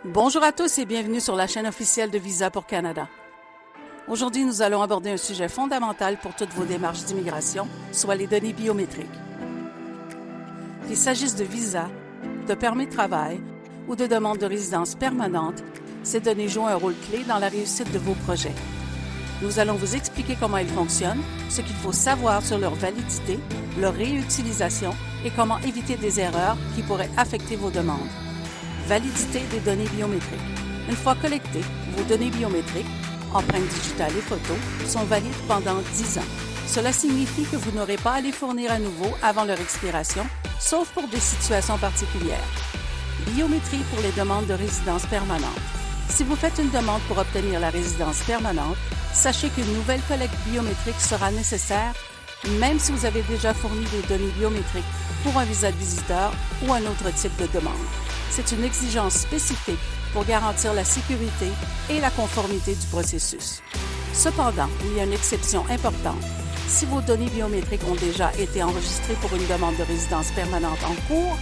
Bonjour à tous et bienvenue sur la chaîne officielle de Visa pour Canada. Aujourd'hui, nous allons aborder un sujet fondamental pour toutes vos démarches d'immigration, soit les données biométriques. Qu'il s'agisse de visa, de permis de travail ou de demande de résidence permanente, ces données jouent un rôle clé dans la réussite de vos projets. Nous allons vous expliquer comment ils fonctionnent, ce qu'il faut savoir sur leur validité, leur réutilisation et comment éviter des erreurs qui pourraient affecter vos demandes. Validité des données biométriques. Une fois collectées, vos données biométriques, empreintes digitales et photos, sont valides pendant 10 ans. Cela signifie que vous n'aurez pas à les fournir à nouveau avant leur expiration, sauf pour des situations particulières. Biométrie pour les demandes de résidence permanente. Si vous faites une demande pour obtenir la résidence permanente, sachez qu'une nouvelle collecte biométrique sera nécessaire, même si vous avez déjà fourni des données biométriques pour un visa de visiteur ou un autre type de demande. C'est une exigence spécifique pour garantir la sécurité et la conformité du processus. Cependant, il y a une exception importante. Si vos données biométriques ont déjà été enregistrées pour une demande de résidence permanente en cours,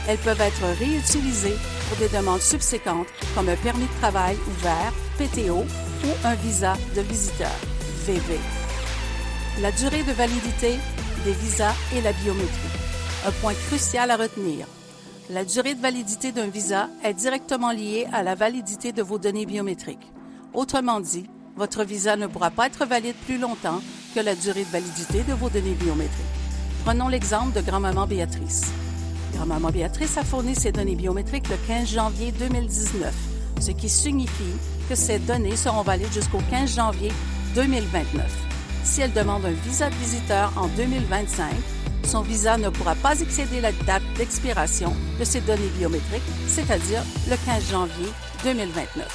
elles peuvent être réutilisées pour des demandes subséquentes comme un permis de travail ouvert, PTO, ou un visa de visiteur, VV. La durée de validité des visas et la biométrie. Un point crucial à retenir. La durée de validité d'un visa est directement liée à la validité de vos données biométriques. Autrement dit, votre visa ne pourra pas être valide plus longtemps que la durée de validité de vos données biométriques. Prenons l'exemple de grand-maman Béatrice. Grand-maman Béatrice a fourni ses données biométriques le 15 janvier 2019, ce qui signifie que ces données seront valides jusqu'au 15 janvier 2029. Si elle demande un visa de visiteur en 2025, son visa ne pourra pas excéder la date d'expiration de ses données biométriques, c'est-à-dire le 15 janvier 2029.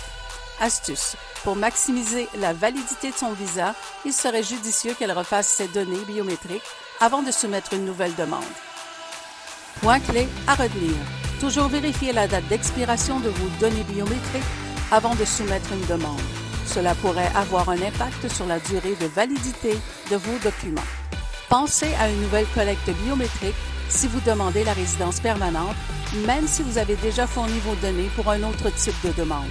Astuce. Pour maximiser la validité de son visa, il serait judicieux qu'elle refasse ses données biométriques avant de soumettre une nouvelle demande. Point clé à retenir. Toujours vérifier la date d'expiration de vos données biométriques avant de soumettre une demande. Cela pourrait avoir un impact sur la durée de validité de vos documents. Pensez à une nouvelle collecte biométrique si vous demandez la résidence permanente, même si vous avez déjà fourni vos données pour un autre type de demande.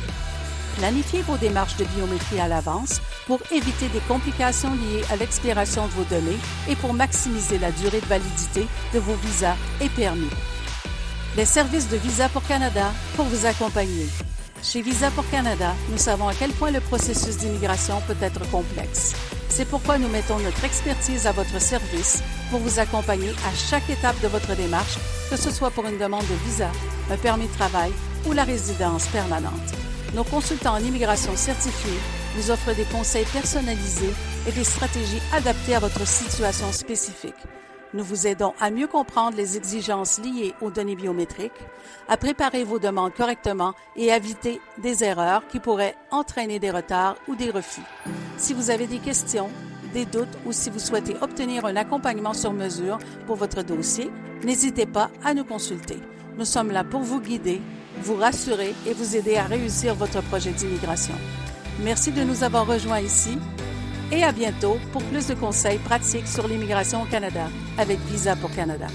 Planifiez vos démarches de biométrie à l'avance pour éviter des complications liées à l'expiration de vos données et pour maximiser la durée de validité de vos visas et permis. Les services de Visa pour Canada pour vous accompagner. Chez Visa pour Canada, nous savons à quel point le processus d'immigration peut être complexe. C'est pourquoi nous mettons notre expertise à votre service pour vous accompagner à chaque étape de votre démarche, que ce soit pour une demande de visa, un permis de travail ou la résidence permanente. Nos consultants en immigration certifiés vous offrent des conseils personnalisés et des stratégies adaptées à votre situation spécifique. Nous vous aidons à mieux comprendre les exigences liées aux données biométriques, à préparer vos demandes correctement et à éviter des erreurs qui pourraient entraîner des retards ou des refus. Si vous avez des questions, des doutes ou si vous souhaitez obtenir un accompagnement sur mesure pour votre dossier, n'hésitez pas à nous consulter. Nous sommes là pour vous guider, vous rassurer et vous aider à réussir votre projet d'immigration. Merci de nous avoir rejoints ici. Et à bientôt pour plus de conseils pratiques sur l'immigration au Canada avec Visa pour Canada.